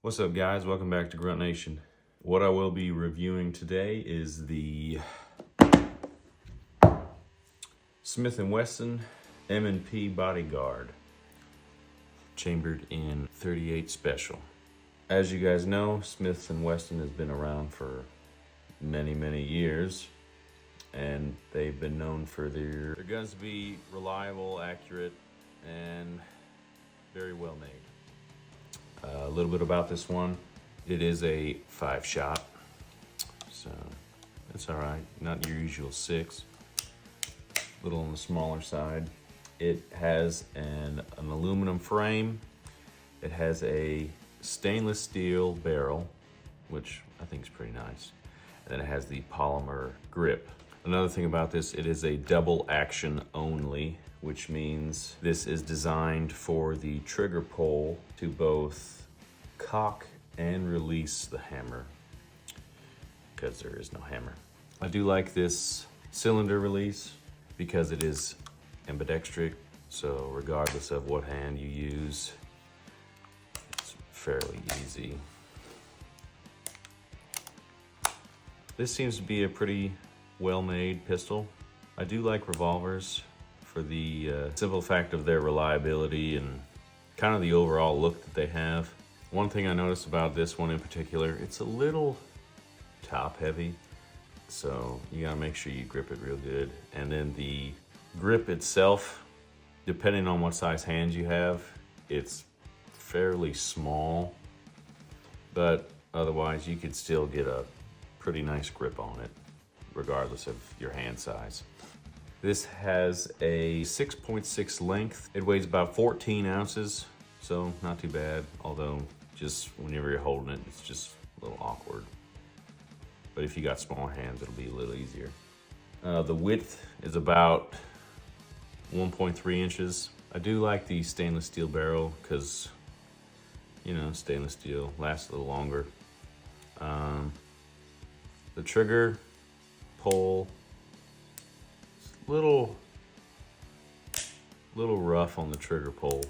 What's up, guys? Welcome back to Grunt Nation. What I will be reviewing today is the Smith & Wesson M&P Bodyguard, chambered in .38 Special. As you guys know, Smith & Wesson has been around for many years, and they've been known for their guns to be reliable, accurate, and very well made. A little bit about this one. It is a 5-shot, so that's all right. Not your usual 6. A little on the smaller side. It has an aluminum frame. It has a stainless steel barrel, which I think is pretty nice. And then it has the polymer grip. Another thing about this, it is a double action only, which means this is designed for the trigger pull to both cock and release the hammer, because there is no hammer. I do like this cylinder release because it is ambidextric, so regardless of what hand you use, it's fairly easy. This seems to be a pretty well-made pistol. I do like revolvers for the simple fact of their reliability and kind of the overall look that they have. One thing I noticed about this one in particular, it's a little top heavy, so you gotta make sure you grip it real good. And then the grip itself, depending on what size hands you have, it's fairly small, but otherwise you could still get a pretty nice grip on it, regardless of your hand size. This has a 6.6 length. It weighs about 14 ounces, so not too bad, although just whenever you're holding it, it's just a little awkward. But if you got smaller hands, it'll be a little easier. The width is about 1.3 inches. I do like the stainless steel barrel because, you know, stainless steel lasts a little longer. The trigger pull, it's a little rough on the trigger pull,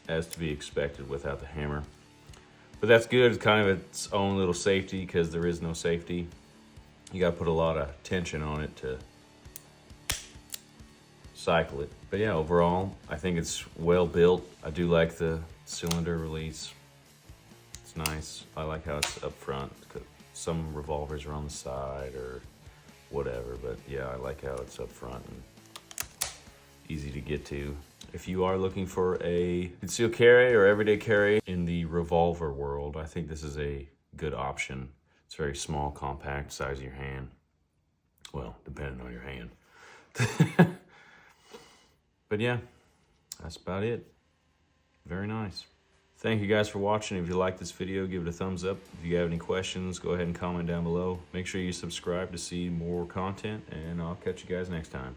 as to be expected without the hammer. But that's good. It's kind of its own little safety because there is no safety. You got to put a lot of tension on it to cycle it. But yeah, overall, I think it's well built. I do like the cylinder release. It's nice. I like how it's up front. Some revolvers are on the side or whatever, but yeah, I like how it's up front and easy to get to. If you are looking for a concealed carry or everyday carry in the revolver world, I think this is a good option. It's very small, compact, size of your hand. Well, depending on your hand. But yeah, that's about it. Very nice. Thank you guys for watching. If you like this video, give it a thumbs up. If you have any questions, go ahead and comment down below. Make sure you subscribe to see more content, and I'll catch you guys next time.